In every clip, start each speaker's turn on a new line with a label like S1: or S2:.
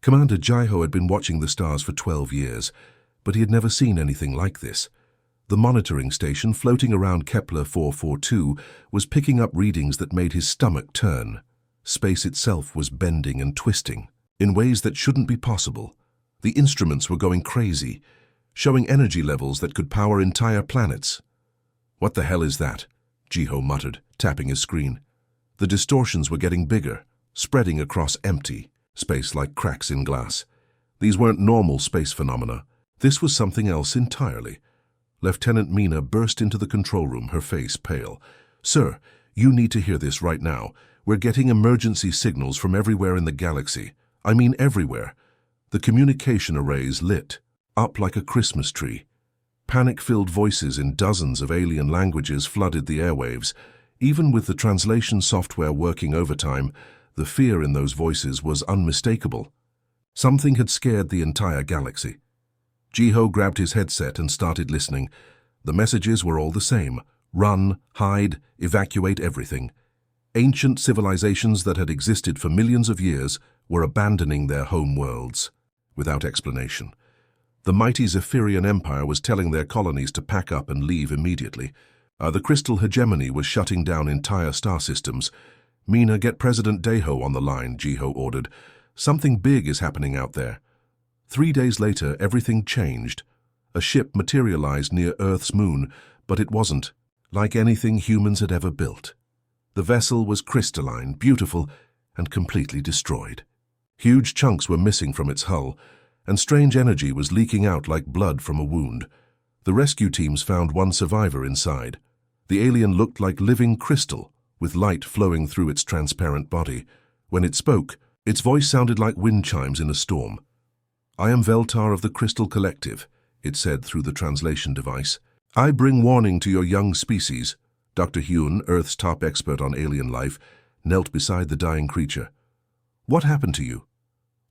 S1: Commander Jiho had been watching the stars for 12 years, but he had never seen anything like this. The monitoring station floating around Kepler 442 was picking up readings that made his stomach turn. Space itself was bending and twisting in ways that shouldn't be possible. The instruments were going crazy, showing energy levels that could power entire planets. "What the hell is that?" Jiho muttered, tapping his screen. The distortions were getting bigger, spreading across empty space like cracks in glass. These weren't normal space phenomena. This was something else entirely. Lieutenant Mina burst into the control room, her face pale. "Sir, you need to hear this right now. We're getting emergency signals from everywhere in the galaxy. I mean everywhere." The communication arrays lit up like a Christmas tree. Panic-filled voices in dozens of alien languages flooded the airwaves. Even with the translation software working overtime, the fear in those voices was unmistakable. Something had scared the entire galaxy. Jiho grabbed his headset and started listening. The messages were all the same. Run, hide, evacuate everything. Ancient civilizations that had existed for millions of years were abandoning their home worlds without explanation. The mighty Zephyrian Empire was telling their colonies to pack up and leave immediately. The crystal hegemony was shutting down entire star systems. "Mina, get President Deho on the line," Jiho ordered. "Something big is happening out there." 3 days later, everything changed. A ship materialized near Earth's moon, but it wasn't like anything humans had ever built. The vessel was crystalline, beautiful, and completely destroyed. Huge chunks were missing from its hull, and strange energy was leaking out like blood from a wound. The rescue teams found one survivor inside. The alien looked like living crystal, with light flowing through its transparent body. When it spoke, its voice sounded like wind chimes in a storm. "I am Veltar of the Crystal Collective," it said through the translation device. "I bring warning to your young species." Dr. Hyun, Earth's top expert on alien life, knelt beside the dying creature. "What happened to you?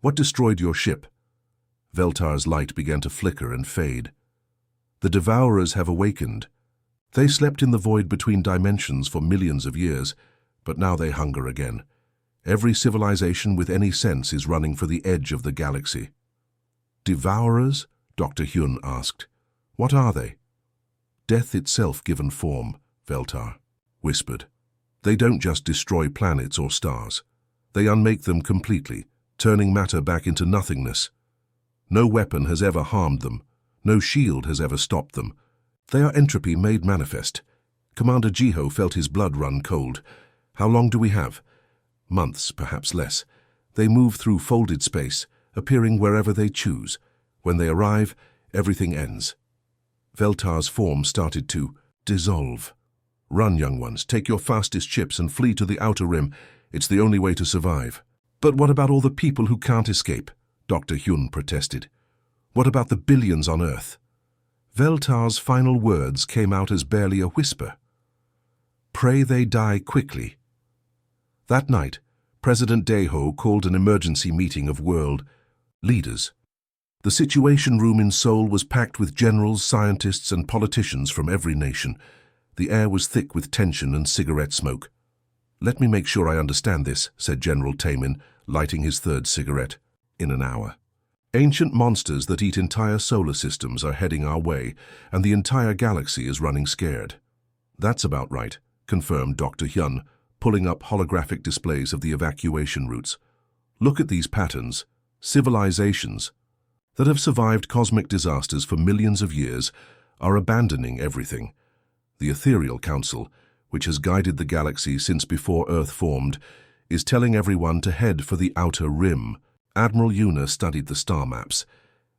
S1: What destroyed your ship?" Veltar's light began to flicker and fade. "The Devourers have awakened. They slept in the void between dimensions for millions of years, but now they hunger again. Every civilization with any sense is running for the edge of the galaxy." "Devourers?" Dr. Hyun asked. "What are they?" "Death itself given form," Veltar whispered. "They don't just destroy planets or stars. They unmake them completely, turning matter back into nothingness. No weapon has ever harmed them. No shield has ever stopped them. They are entropy made manifest." Commander Jiho felt his blood run cold. "How long do we have?" "Months, perhaps less. They move through folded space, appearing wherever they choose. When they arrive, everything ends." Veltar's form started to dissolve. "Run, young ones. Take your fastest ships and flee to the outer rim. It's the only way to survive." "But what about all the people who can't escape?" Dr. Hyun protested. "What about the billions on Earth?" Veltar's final words came out as barely a whisper. "Pray they die quickly." That night, President Deho called an emergency meeting of world leaders. The Situation Room in Seoul was packed with generals, scientists, and politicians from every nation. The air was thick with tension and cigarette smoke. "Let me make sure I understand this," said General Taemin, lighting his third cigarette. "In an hour. Ancient monsters that eat entire solar systems are heading our way, and the entire galaxy is running scared." "That's about right," confirmed Dr. Hyun, pulling up holographic displays of the evacuation routes. "Look at these patterns. Civilizations that have survived cosmic disasters for millions of years are abandoning everything. The Ethereal Council, which has guided the galaxy since before Earth formed, is telling everyone to head for the outer rim." Admiral Yuna studied the star maps.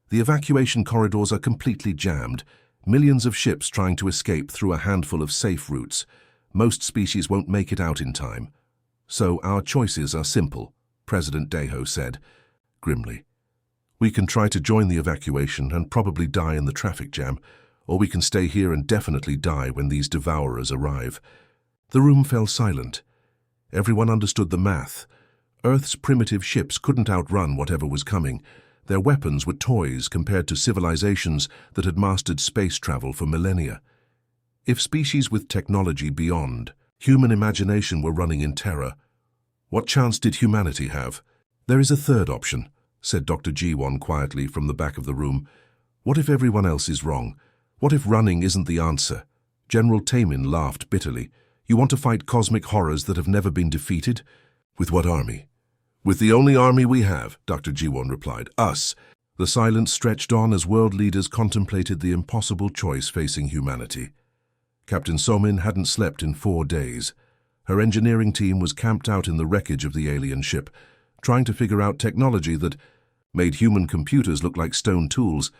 S1: "The evacuation corridors are completely jammed, millions of ships trying to escape through a handful of safe routes. Most species won't make it out in time. So our choices are simple," President Deho said grimly. "We can try to join the evacuation and probably die in the traffic jam, or we can stay here and definitely die when these devourers arrive." The room fell silent. Everyone understood the math. Earth's primitive ships couldn't outrun whatever was coming. Their weapons were toys compared to civilizations that had mastered space travel for millennia. If species with technology beyond human imagination were running in terror, what chance did humanity have? "There is a third option," said Dr. G1 quietly from the back of the room. "What if everyone else is wrong? What if running isn't the answer?" General Tamin laughed bitterly. "You want to fight cosmic horrors that have never been defeated? With what army?" "With the only army we have," Dr. G1 replied. "Us." The silence stretched on as world leaders contemplated the impossible choice facing humanity. Captain Somin hadn't slept in 4 days. Her engineering team was camped out in the wreckage of the alien ship, trying to figure out technology that made human computers look like stone tools.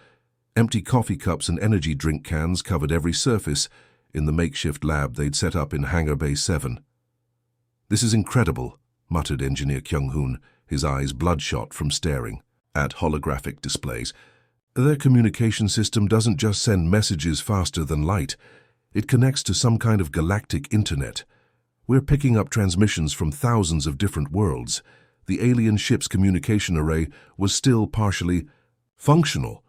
S1: Empty coffee cups and energy drink cans covered every surface in the makeshift lab they'd set up in Hangar Bay 7. "This is incredible," muttered Engineer Kyung-hoon, his eyes bloodshot from staring at holographic displays. "Their communication system doesn't just send messages faster than light. It connects to some kind of galactic internet. We're picking up transmissions from thousands of different worlds. The alien ship's communication array was still partially functional,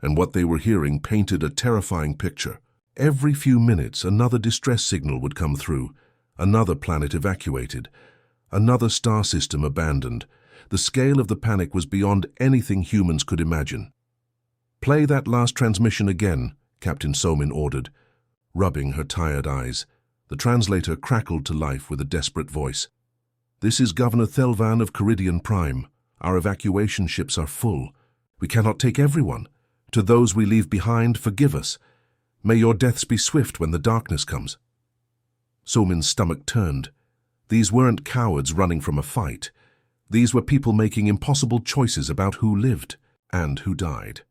S1: and what they were hearing painted a terrifying picture. Every few minutes, another distress signal would come through, another planet evacuated, another star system abandoned. The scale of the panic was beyond anything humans could imagine. "Play that last transmission again," Captain Somin ordered, rubbing her tired eyes. The translator crackled to life with a desperate voice. "This is Governor Thelvan of Caridian Prime. Our evacuation ships are full. We cannot take everyone. To those we leave behind, forgive us. May your deaths be swift when the darkness comes." Somin's stomach turned. These weren't cowards running from a fight. These were people making impossible choices about who lived and who died.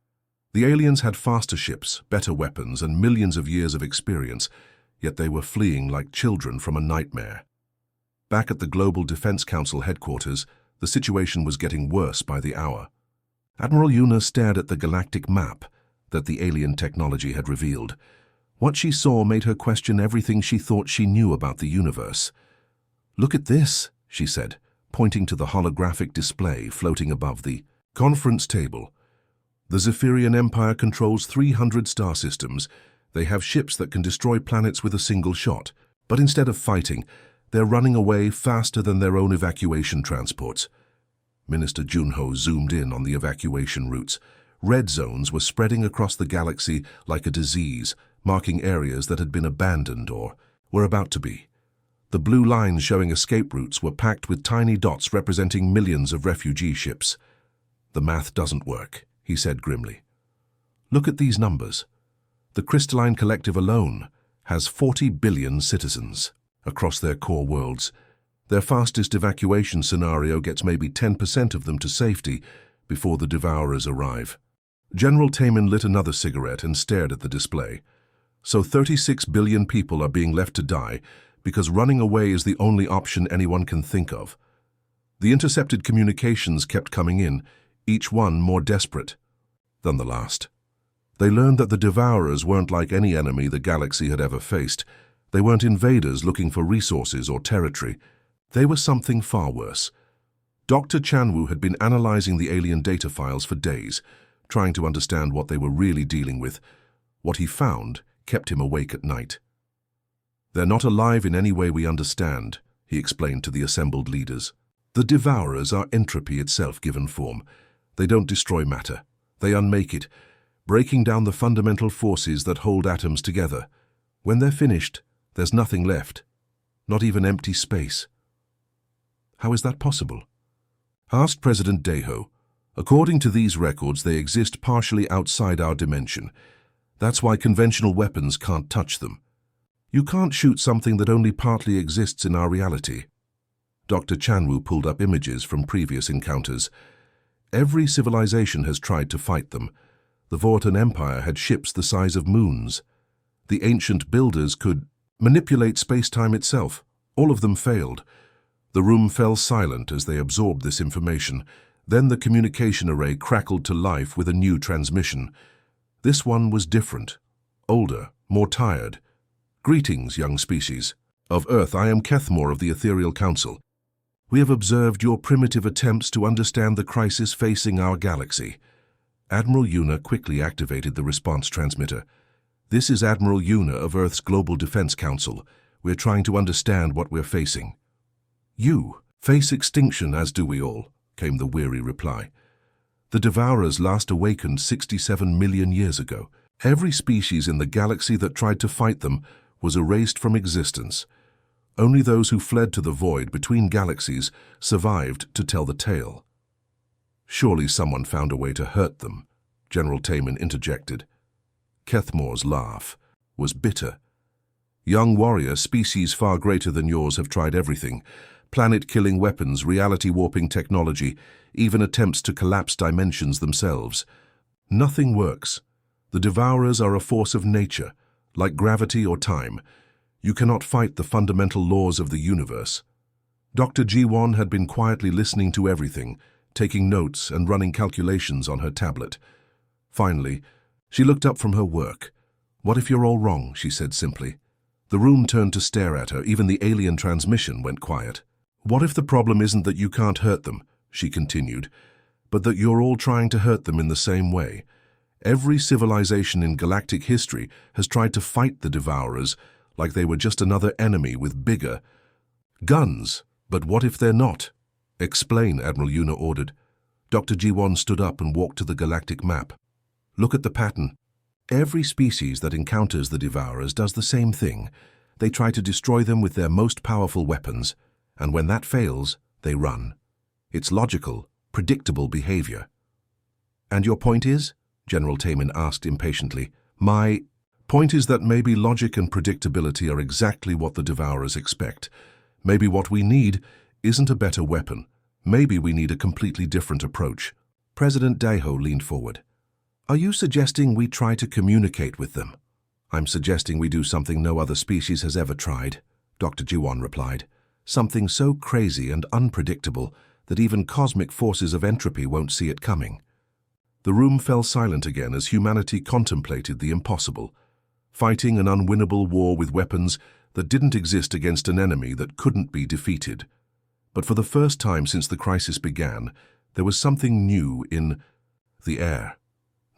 S1: The aliens had faster ships, better weapons, and millions of years of experience, yet they were fleeing like children from a nightmare. Back at the Global Defense Council headquarters, the situation was getting worse by the hour. Admiral Yuna stared at the galactic map that the alien technology had revealed. What she saw made her question everything she thought she knew about the universe. "Look at this," she said, pointing to the holographic display floating above the conference table. "The Zephyrian Empire controls 300 star systems. They have ships that can destroy planets with a single shot. But instead of fighting, they're running away faster than their own evacuation transports." Minister Junho zoomed in on the evacuation routes. Red zones were spreading across the galaxy like a disease, marking areas that had been abandoned or were about to be. The blue lines showing escape routes were packed with tiny dots representing millions of refugee ships. "The math doesn't work," he said grimly. "Look at these numbers. The Crystalline Collective alone has 40 billion citizens across their core worlds. Their fastest evacuation scenario gets maybe 10% of them to safety before the Devourers arrive." General Tamin lit another cigarette and stared at the display. "So 36 billion people are being left to die because running away is the only option anyone can think of." The intercepted communications kept coming in, each one more desperate than the last. They learned that the Devourers weren't like any enemy the galaxy had ever faced. They weren't invaders looking for resources or territory. They were something far worse. Dr. Chanwu had been analyzing the alien data files for days, trying to understand what they were really dealing with. What he found kept him awake at night. "They're not alive in any way we understand," he explained to the assembled leaders. "The Devourers are entropy itself given form. They don't destroy matter. They unmake it, breaking down the fundamental forces that hold atoms together. When they're finished, there's nothing left, not even empty space." "How is that possible?" asked President Deho. "According to these records, they exist partially outside our dimension. That's why conventional weapons can't touch them. You can't shoot something that only partly exists in our reality." Dr. Chanwu pulled up images from previous encounters. Every civilization has tried to fight them. The Vortan Empire had ships the size of moons. The ancient builders could manipulate space-time itself. All of them failed. The room fell silent as they absorbed this information. Then the communication array crackled to life with a new transmission. This one was different, older, more tired. "Greetings, young species. Of Earth, I am Kethmore of the Ethereal Council. We have observed your primitive attempts to understand the crisis facing our galaxy." Admiral Yuna quickly activated the response transmitter. "This is Admiral Yuna of Earth's Global Defense Council. We're trying to understand what we're facing." "You face extinction, as do we all," came the weary reply. The Devourers last awakened 67 million years ago. Every species in the galaxy that tried to fight them was erased from existence. Only those who fled to the void between galaxies survived to tell the tale. Surely someone found a way to hurt them, General Taman interjected. Kethmore's laugh was bitter. Young warrior, species far greater than yours have tried everything. Planet-killing weapons, reality-warping technology, even attempts to collapse dimensions themselves. Nothing works. The Devourers are a force of nature, like gravity or time. You cannot fight the fundamental laws of the universe. Dr. Ji-won had been quietly listening to everything, taking notes and running calculations on her tablet. Finally, she looked up from her work. "What if you're all wrong?" she said simply. The room turned to stare at her. Even the alien transmission went quiet. "What if the problem isn't that you can't hurt them," she continued, "but that you're all trying to hurt them in the same way? Every civilization in galactic history has tried to fight the Devourers like they were just another enemy with bigger guns. But what if they're not?" "Explain," Admiral Yuna ordered. Dr. Ji-won stood up and walked to the galactic map. "Look at the pattern. Every species that encounters the Devourers does the same thing. They try to destroy them with their most powerful weapons, and when that fails, they run. It's logical, predictable behavior." "And your point is?" General Taman asked impatiently. "My point is that maybe logic and predictability are exactly what the Devourers expect. Maybe what we need isn't a better weapon. Maybe we need a completely different approach." President Daiho leaned forward. "Are you suggesting we try to communicate with them?" "I'm suggesting we do something no other species has ever tried," Dr. Ji-won replied. "Something so crazy and unpredictable that even cosmic forces of entropy won't see it coming." The room fell silent again as humanity contemplated the impossible, fighting an unwinnable war with weapons that didn't exist against an enemy that couldn't be defeated. But for the first time since the crisis began, there was something new in the air.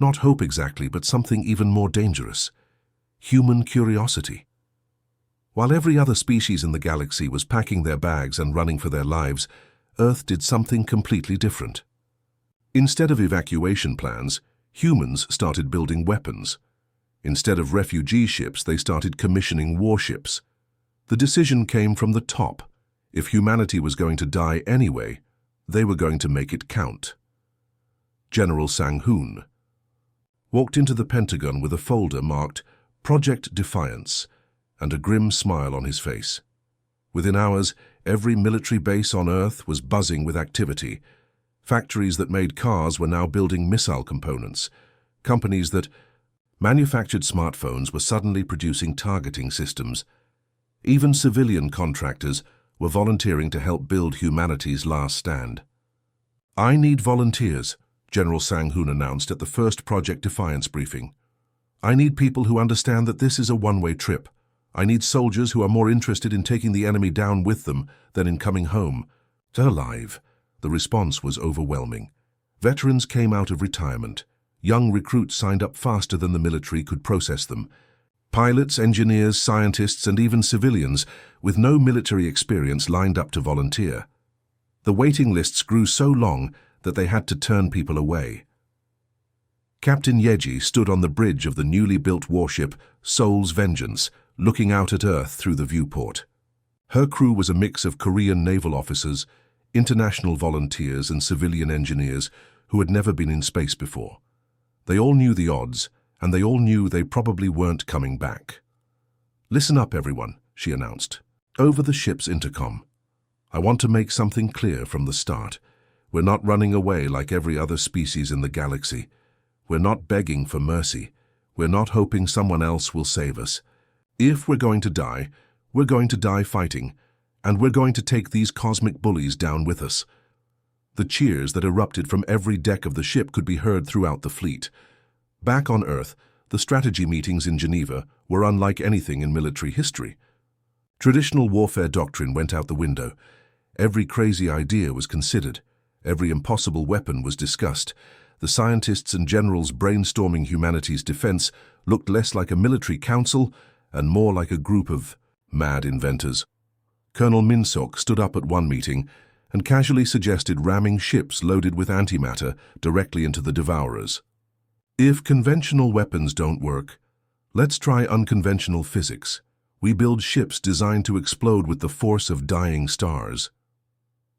S1: Not hope exactly, but something even more dangerous. Human curiosity. While every other species in the galaxy was packing their bags and running for their lives, Earth did something completely different. Instead of evacuation plans, humans started building weapons. Instead of refugee ships, they started commissioning warships. The decision came from the top. If humanity was going to die anyway, they were going to make it count. General Sang-hoon walked into the Pentagon with a folder marked Project Defiance and a grim smile on his face. Within hours, every military base on Earth was buzzing with activity. Factories that made cars were now building missile components. Companies that manufactured smartphones were suddenly producing targeting systems. Even civilian contractors were volunteering to help build humanity's last stand. "I need volunteers," General Sang-hoon announced at the first Project Defiance briefing. "I need people who understand that this is a one-way trip. I need soldiers who are more interested in taking the enemy down with them than in coming home alive." The response was overwhelming. Veterans came out of retirement. Young recruits signed up faster than the military could process them. Pilots, engineers, scientists, and even civilians with no military experience lined up to volunteer. The waiting lists grew so long that they had to turn people away. Captain Yeji stood on the bridge of the newly built warship Seoul's Vengeance, looking out at Earth through the viewport. Her crew was a mix of Korean naval officers, international volunteers, and civilian engineers who had never been in space before. They all knew the odds, and they all knew they probably weren't coming back. "Listen up, everyone," she announced, over the ship's intercom. "I want to make something clear from the start. We're not running away like every other species in the galaxy. We're not begging for mercy. We're not hoping someone else will save us. If we're going to die, we're going to die fighting, and we're going to take these cosmic bullies down with us." The cheers that erupted from every deck of the ship could be heard throughout the fleet. Back on Earth, the strategy meetings in Geneva were unlike anything in military history. Traditional warfare doctrine went out the window. Every crazy idea was considered. Every impossible weapon was discussed. The scientists and generals brainstorming humanity's defense looked less like a military council and more like a group of mad inventors. Colonel Min-sok stood up at one meeting and casually suggested ramming ships loaded with antimatter directly into the Devourers. If conventional weapons don't work, let's try unconventional physics. We build ships designed to explode with the force of dying stars.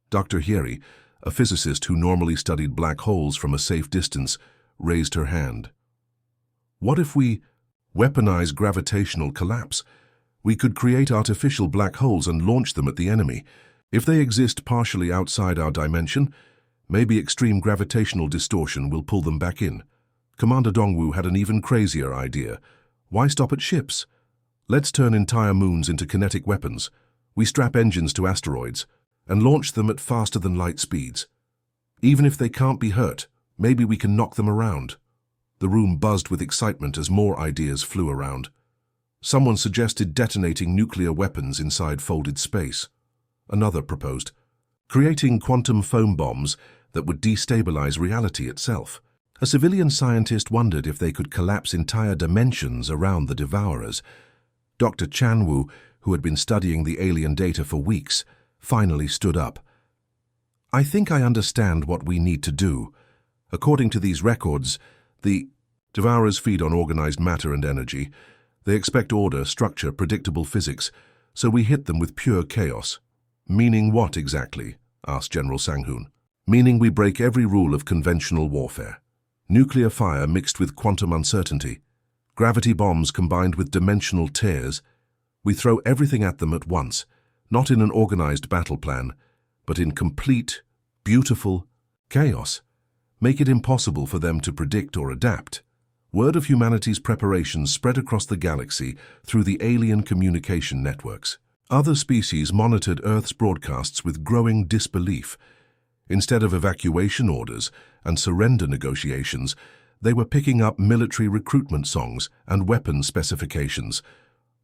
S1: Dr. Hyeri, a physicist who normally studied black holes from a safe distance, raised her hand. What if we weaponize gravitational collapse? We could create artificial black holes and launch them at the enemy. If they exist partially outside our dimension, maybe extreme gravitational distortion will pull them back in. Commander Dongwu had an even crazier idea. Why stop at ships? Let's turn entire moons into kinetic weapons. We strap engines to asteroids and launch them at faster-than-light speeds. Even if they can't be hurt, maybe we can knock them around. The room buzzed with excitement as more ideas flew around. Someone suggested detonating nuclear weapons inside folded space. Another proposed creating quantum foam bombs that would destabilize reality itself. A civilian scientist wondered if they could collapse entire dimensions around the Devourers. Dr. Chanwu, who had been studying the alien data for weeks, finally stood up. I think I understand what we need to do. According to these records, the Devourers feed on organized matter and energy. They expect order, structure, predictable physics, so we hit them with pure chaos. Meaning what exactly? Asked General Sang-hoon. Meaning we break every rule of conventional warfare. Nuclear fire mixed with quantum uncertainty. Gravity bombs combined with dimensional tears. We throw everything at them at once, not in an organized battle plan, but in complete, beautiful chaos. Make it impossible for them to predict or adapt. Word of humanity's preparations spread across the galaxy through the alien communication networks. Other species monitored Earth's broadcasts with growing disbelief. Instead of evacuation orders and surrender negotiations, they were picking up military recruitment songs and weapon specifications.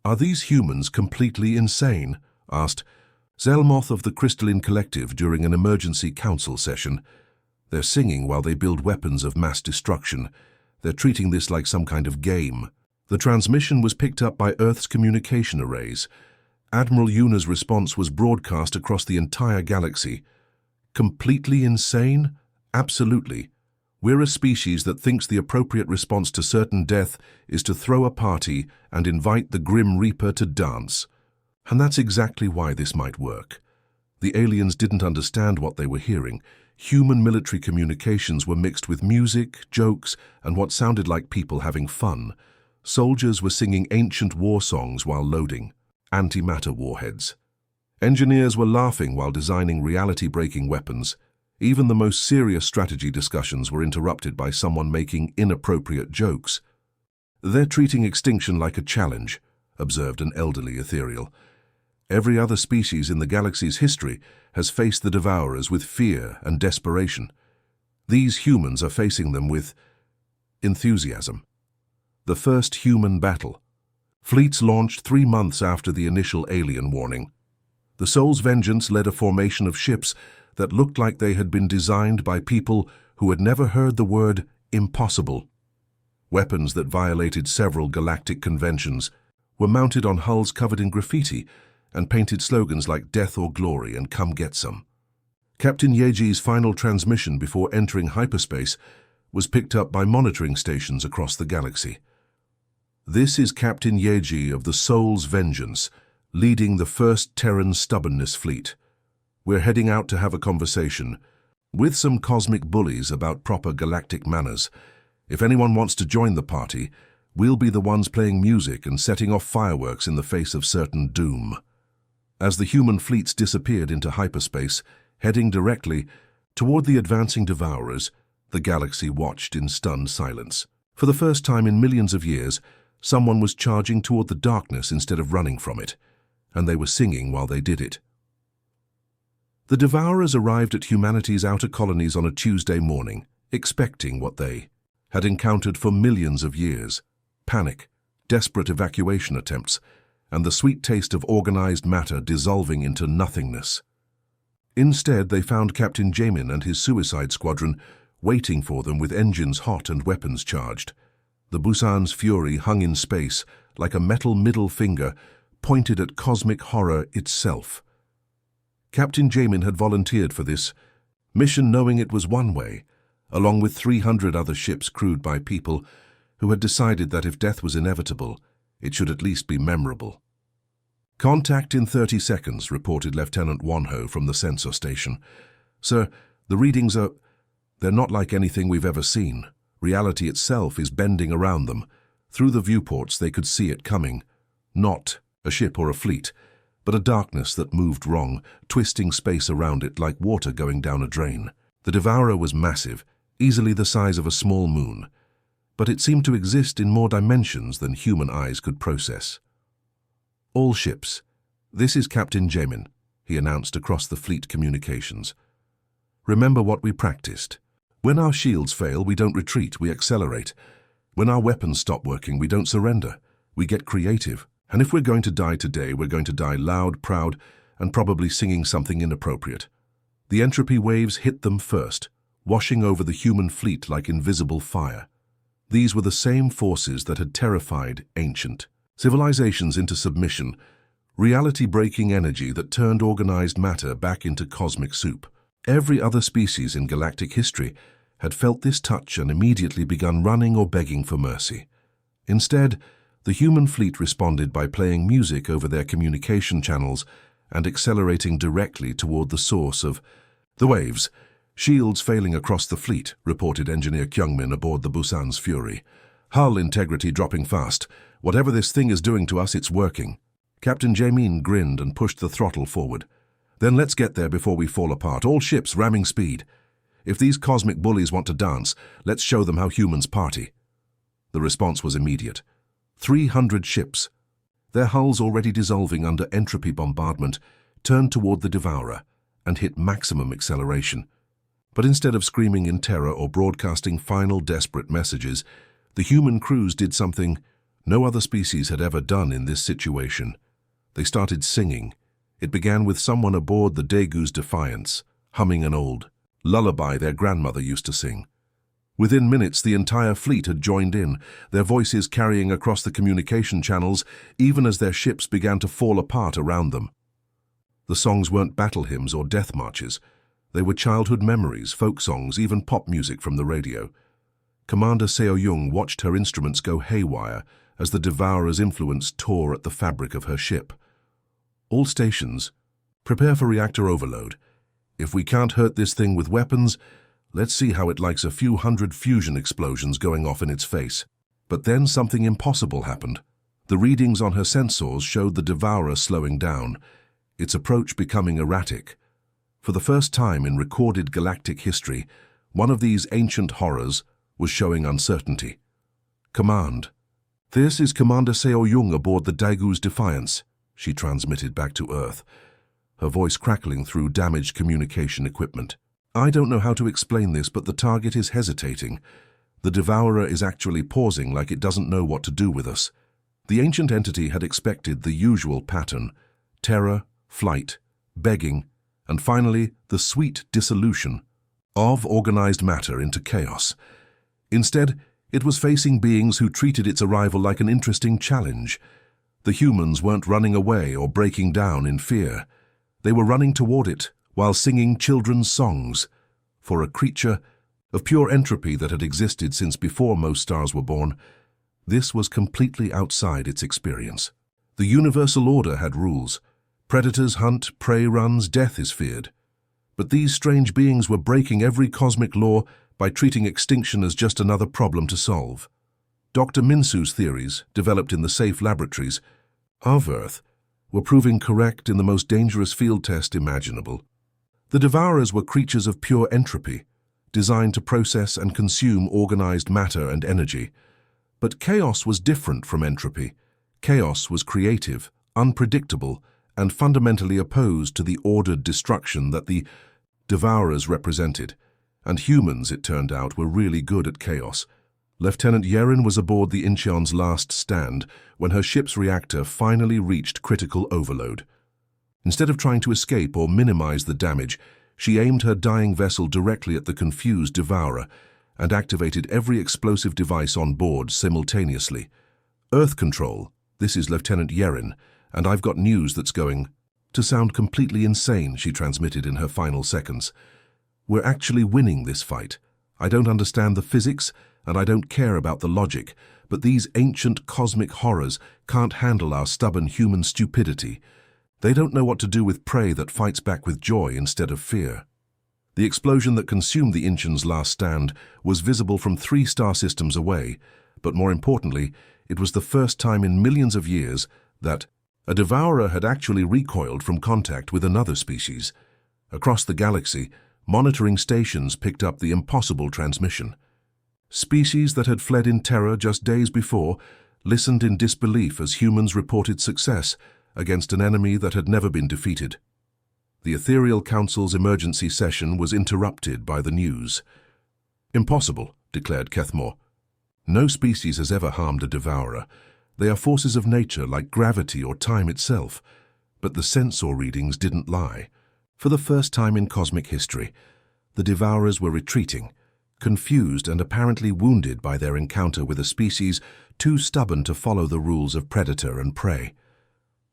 S1: Are these humans completely insane? Asked Zelmoth of the Crystalline Collective during an emergency council session. They're singing while they build weapons of mass destruction. They're treating this like some kind of game. The transmission was picked up by Earth's communication arrays. Admiral Yuna's response was broadcast across the entire galaxy. Completely insane? Absolutely. We're a species that thinks the appropriate response to certain death is to throw a party and invite the Grim Reaper to dance. And that's exactly why this might work. The aliens didn't understand what they were hearing. Human military communications were mixed with music, jokes, and what sounded like people having fun. Soldiers were singing ancient war songs while loading antimatter warheads. Engineers were laughing while designing reality-breaking weapons. Even the most serious strategy discussions were interrupted by someone making inappropriate jokes. They're treating extinction like a challenge, observed an elderly ethereal. Every other species in the galaxy's history has faced the Devourers with fear and desperation. These humans are facing them with enthusiasm. The first human battle. Fleets launched 3 months after the initial alien warning. The Soul's Vengeance led a formation of ships that looked like they had been designed by people who had never heard the word impossible. Weapons that violated several galactic conventions were mounted on hulls covered in graffiti and painted slogans like "Death or Glory" and "Come Get Some." Captain Yeji's final transmission before entering hyperspace was picked up by monitoring stations across the galaxy. This is Captain Yeji of the Soul's Vengeance, leading the first Terran Stubbornness Fleet. We're heading out to have a conversation with some cosmic bullies about proper galactic manners. If anyone wants to join the party, we'll be the ones playing music and setting off fireworks in the face of certain doom. As the human fleets disappeared into hyperspace, heading directly toward the advancing Devourers, the galaxy watched in stunned silence. For the first time in millions of years, someone was charging toward the darkness instead of running from it, and they were singing while they did it. The Devourers arrived at humanity's outer colonies on a Tuesday morning, expecting what they had encountered for millions of years: panic, desperate evacuation attempts, and the sweet taste of organized matter dissolving into nothingness. Instead, they found Captain Jamin and his suicide squadron waiting for them with engines hot and weapons charged. The Busan's fury hung in space like a metal middle finger pointed at cosmic horror itself. Captain Jamin had volunteered for this mission knowing it was one way, along with 300 other ships crewed by people who had decided that if death was inevitable, it should at least be memorable. "Contact in 30 seconds, reported Lieutenant Wonho from the sensor station. "Sir, the readings are... they're not like anything we've ever seen. Reality itself is bending around them. Through the viewports they could see it coming. Not a ship or a fleet, but a darkness that moved wrong, twisting space around it like water going down a drain. The Devourer was massive, easily the size of a small moon, but it seemed to exist in more dimensions than human eyes could process. "All ships, this is Captain Jamin," he announced across the fleet communications. "Remember what we practiced. When our shields fail, we don't retreat, we accelerate. When our weapons stop working, we don't surrender. We get creative. And if we're going to die today, we're going to die loud, proud, and probably singing something inappropriate." The entropy waves hit them first, washing over the human fleet like invisible fire. These were the same forces that had terrified ancient civilizations into submission, reality-breaking energy that turned organized matter back into cosmic soup. Every other species in galactic history had felt this touch and immediately begun running or begging for mercy. Instead, the human fleet responded by playing music over their communication channels and accelerating directly toward the source of the waves. "Shields failing across the fleet," reported Engineer Kyungmin aboard the Busan's Fury. "Hull integrity dropping fast. Whatever this thing is doing to us, it's working." Captain Jamin grinned and pushed the throttle forward. "Then let's get there before we fall apart. All ships ramming speed. If these cosmic bullies want to dance, let's show them how humans party." The response was immediate. 300 ships, their hulls already dissolving under entropy bombardment, turned toward the Devourer and hit maximum acceleration. But instead of screaming in terror or broadcasting final desperate messages, the human crews did something no other species had ever done in this situation. They started singing. It began with someone aboard the Daegu's Defiance, humming an old lullaby their grandmother used to sing. Within minutes, the entire fleet had joined in, their voices carrying across the communication channels, even as their ships began to fall apart around them. The songs weren't battle hymns or death marches. They were childhood memories, folk songs, even pop music from the radio. Commander Seo-young watched her instruments go haywire as the Devourer's influence tore at the fabric of her ship. "All stations, prepare for reactor overload. If we can't hurt this thing with weapons, let's see how it likes a few hundred fusion explosions going off in its face." But then something impossible happened. The readings on her sensors showed the Devourer slowing down, its approach becoming erratic. For the first time in recorded galactic history, one of these ancient horrors was showing uncertainty. "Command, this is Commander Seo-young aboard the Daegu's Defiance," she transmitted back to Earth, her voice crackling through damaged communication equipment. "I don't know how to explain this, but the target is hesitating. The Devourer is actually pausing like it doesn't know what to do with us." The ancient entity had expected the usual pattern: terror, flight, begging, and finally the sweet dissolution of organized matter into chaos. Instead, it was facing beings who treated its arrival like an interesting challenge. The humans weren't running away or breaking down in fear. They were running toward it while singing children's songs. For a creature of pure entropy that had existed since before most stars were born, this was completely outside its experience. The universal order had rules. Predators hunt, prey runs, death is feared. But these strange beings were breaking every cosmic law by treating extinction as just another problem to solve. Dr. Minsu's theories, developed in the safe laboratories of Earth, were proving correct in the most dangerous field test imaginable. The Devourers were creatures of pure entropy, designed to process and consume organized matter and energy. But chaos was different from entropy. Chaos was creative, unpredictable, and fundamentally opposed to the ordered destruction that the Devourers represented. And humans, it turned out, were really good at chaos. Lieutenant Yerin was aboard the Incheon's last stand when her ship's reactor finally reached critical overload. Instead of trying to escape or minimize the damage, she aimed her dying vessel directly at the confused Devourer and activated every explosive device on board simultaneously. "Earth Control, this is Lieutenant Yerin, and I've got news that's going..." To sound completely insane, she transmitted in her final seconds. We're actually winning this fight. I don't understand the physics, and I don't care about the logic, but these ancient cosmic horrors can't handle our stubborn human stupidity. They don't know what to do with prey that fights back with joy instead of fear. The explosion that consumed the Inchen's last stand was visible from 3 star systems away, but more importantly, it was the first time in millions of years that a devourer had actually recoiled from contact with another species. Across the galaxy, monitoring stations picked up the impossible transmission. Species that had fled in terror just days before listened in disbelief as humans reported success against an enemy that had never been defeated. The Ethereal Council's emergency session was interrupted by the news. "Impossible," declared Kethmore. "No species has ever harmed a devourer. They are forces of nature like gravity or time itself." But the sensor readings didn't lie. For the first time in cosmic history, the devourers were retreating, confused and apparently wounded by their encounter with a species too stubborn to follow the rules of predator and prey.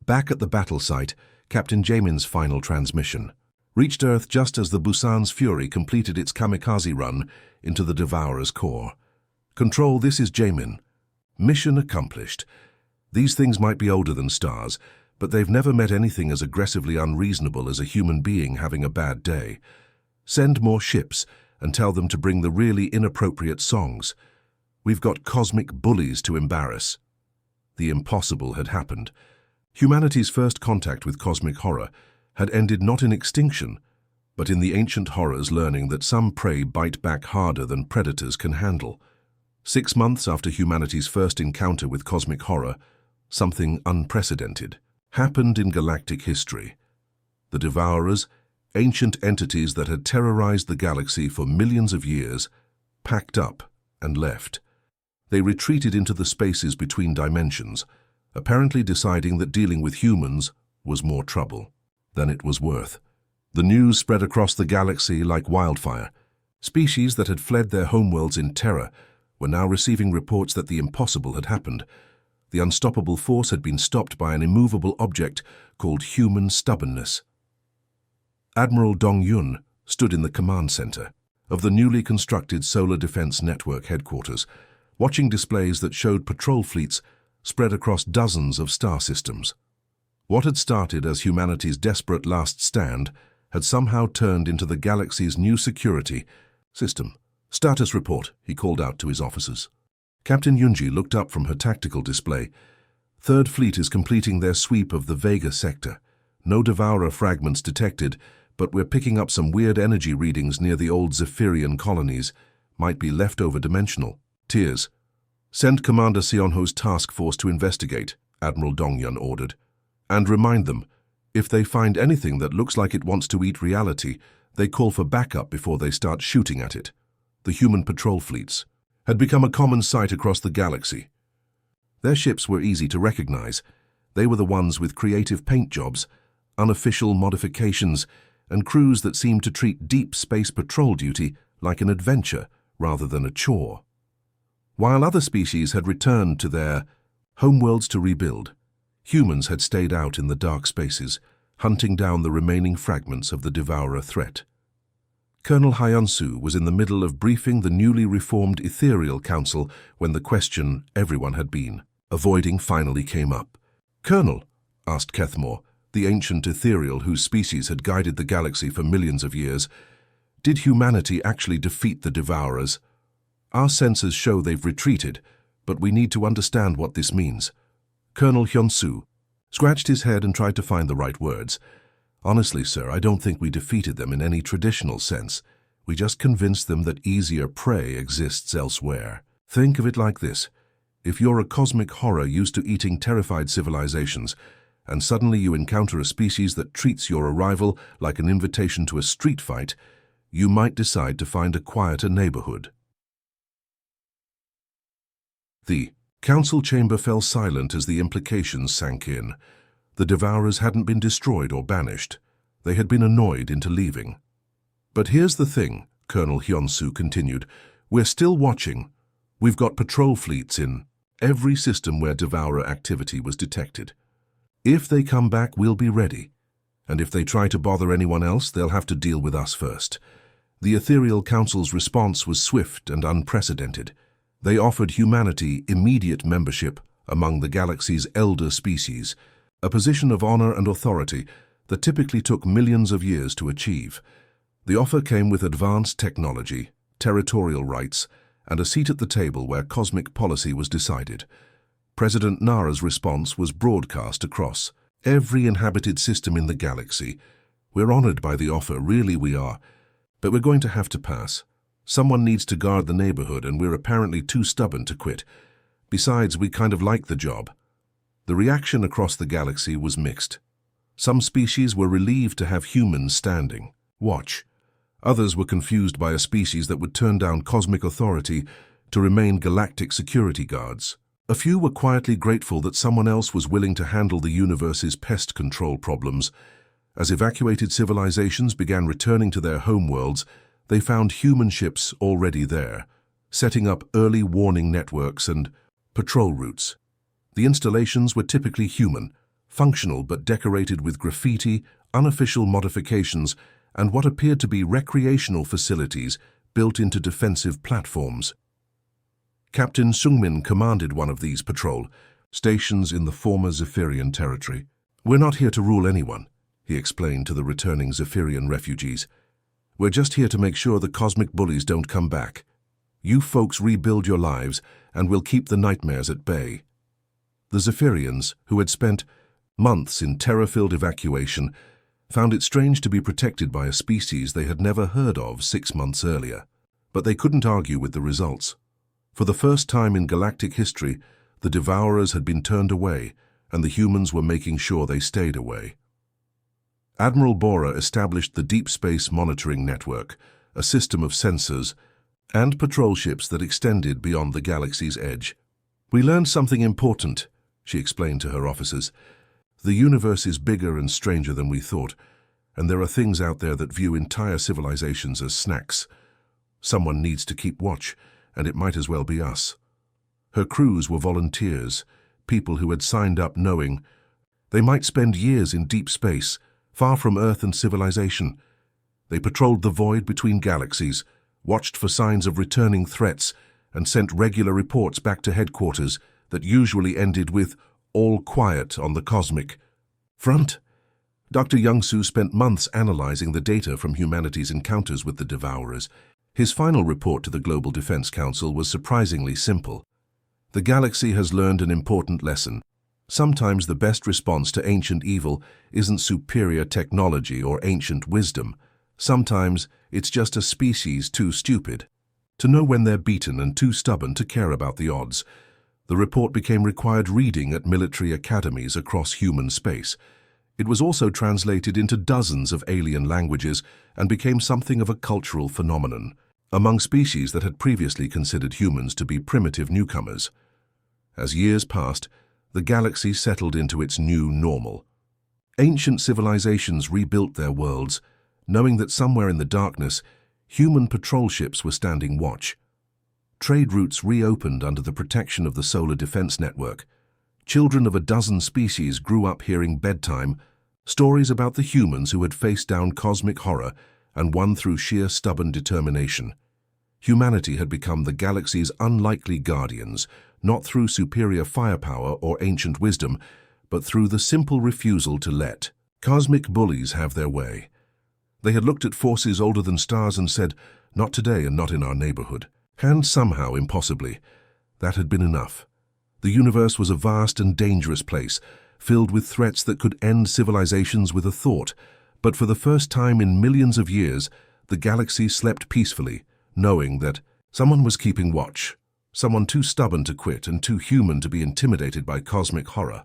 S1: Back at the battle site, Captain Jamin's final transmission reached Earth just as the Busan's Fury completed its kamikaze run into the devourer's core. "Control, this is Jamin. Mission accomplished. These things might be older than stars, but they've never met anything as aggressively unreasonable as a human being having a bad day. Send more ships and tell them to bring the really inappropriate songs. We've got cosmic bullies to embarrass." The impossible had happened. Humanity's first contact with cosmic horror had ended not in extinction, but in the ancient horrors learning that some prey bite back harder than predators can handle. 6 months after humanity's first encounter with cosmic horror, something unprecedented happened in galactic history. The Devourers, ancient entities that had terrorized the galaxy for millions of years, packed up and left. They retreated into the spaces between dimensions, apparently deciding that dealing with humans was more trouble than it was worth. The news spread across the galaxy like wildfire. Species that had fled their homeworlds in terror were now receiving reports that the impossible had happened. The unstoppable force had been stopped by an immovable object called human stubbornness. Admiral Dong Yun stood in the command center of the newly constructed Solar Defense Network headquarters, watching displays that showed patrol fleets spread across dozens of star systems. What had started as humanity's desperate last stand had somehow turned into the galaxy's new security system. "Status report," he called out to his officers. Captain Yunji looked up from her tactical display. "Third Fleet is completing their sweep of the Vega sector. No Devourer fragments detected, but we're picking up some weird energy readings near the old Zephyrian colonies. Might be leftover dimensional. Tears. Send Commander Sionho's task force to investigate," Admiral Dongyun ordered. "And remind them, if they find anything that looks like it wants to eat reality, they call for backup before they start shooting at it." The human patrol fleets had become a common sight across the galaxy. Their ships were easy to recognize. They were the ones with creative paint jobs, unofficial modifications, and crews that seemed to treat deep space patrol duty like an adventure rather than a chore. While other species had returned to their homeworlds to rebuild, humans had stayed out in the dark spaces, hunting down the remaining fragments of the Devourer threat. Colonel Hyunsu was in the middle of briefing the newly reformed Ethereal Council when the question everyone had been avoiding finally came up. "Colonel," asked Kethmore, the ancient ethereal whose species had guided the galaxy for millions of years, "did humanity actually defeat the Devourers? Our sensors show they've retreated, but we need to understand what this means." Colonel Hyunsu scratched his head and tried to find the right words. "Honestly, sir, I don't think we defeated them in any traditional sense. We just convinced them that easier prey exists elsewhere. Think of it like this. If you're a cosmic horror used to eating terrified civilizations, and suddenly you encounter a species that treats your arrival like an invitation to a street fight, you might decide to find a quieter neighborhood." The council chamber fell silent as the implications sank in. The Devourers hadn't been destroyed or banished. They had been annoyed into leaving. "But here's the thing," Colonel Hyunsu continued. "We're still watching. We've got patrol fleets in every system where Devourer activity was detected. If they come back, we'll be ready. And if they try to bother anyone else, they'll have to deal with us first. The Ethereal Council's response was swift and unprecedented. They offered humanity immediate membership among the galaxy's elder species, a position of honor and authority that typically took millions of years to achieve. The offer came with advanced technology, territorial rights, and a seat at the table where cosmic policy was decided. President Nara's response was broadcast across every inhabited system in the galaxy. We're honored by the offer, really we are, but we're going to have to pass. Someone needs to guard the neighborhood, and we're apparently too stubborn to quit. Besides, we kind of like the job. The reaction across the galaxy was mixed. Some species were relieved to have humans standing watch. Others were confused by a species that would turn down cosmic authority to remain galactic security guards. A few were quietly grateful that someone else was willing to handle the universe's pest control problems. As evacuated civilizations began returning to their homeworlds, they found human ships already there, setting up early warning networks and patrol routes. The installations were typically human, functional but decorated with graffiti, unofficial modifications, and what appeared to be recreational facilities built into defensive platforms. Captain Sungmin commanded one of these patrol stations in the former Zephyrian territory. "We're not here to rule anyone," he explained to the returning Zephyrian refugees. "We're just here to make sure the cosmic bullies don't come back. You folks rebuild your lives, and we'll keep the nightmares at bay." The Zephyrians, who had spent months in terror-filled evacuation, found it strange to be protected by a species they had never heard of 6 months earlier. But they couldn't argue with the results. For the first time in galactic history, the Devourers had been turned away, and the humans were making sure they stayed away. Admiral Bora established the Deep Space Monitoring Network, a system of sensors and patrol ships that extended beyond the galaxy's edge. "We learned something important," she explained to her officers. "The universe is bigger and stranger than we thought, and there are things out there that view entire civilizations as snacks. Someone needs to keep watch, and it might as well be us." Her crews were volunteers, people who had signed up knowing they might spend years in deep space, far from Earth and civilization. They patrolled the void between galaxies, watched for signs of returning threats, and sent regular reports back to headquarters that usually ended with "all quiet on the cosmic front." Dr. Youngsu spent months analyzing the data from humanity's encounters with the Devourers. His final report to the Global Defense Council was surprisingly simple. The galaxy has learned an important lesson. Sometimes the best response to ancient evil isn't superior technology or ancient wisdom. Sometimes it's just a species too stupid to know when they're beaten and too stubborn to care about the odds. The report became required reading at military academies across human space. It was also translated into dozens of alien languages and became something of a cultural phenomenon among species that had previously considered humans to be primitive newcomers. As years passed, the galaxy settled into its new normal. Ancient civilizations rebuilt their worlds, knowing that somewhere in the darkness, human patrol ships were standing watch. Trade routes reopened under the protection of the Solar Defense Network. Children of a dozen species grew up hearing bedtime stories about the humans who had faced down cosmic horror and won through sheer stubborn determination. Humanity had become the galaxy's unlikely guardians, not through superior firepower or ancient wisdom, but through the simple refusal to let cosmic bullies have their way. They had looked at forces older than stars and said, "Not today and not in our neighborhood." And somehow, impossibly, that had been enough. The universe was a vast and dangerous place, filled with threats that could end civilizations with a thought. But for the first time in millions of years, the galaxy slept peacefully, knowing that someone was keeping watch, someone too stubborn to quit and too human to be intimidated by cosmic horror.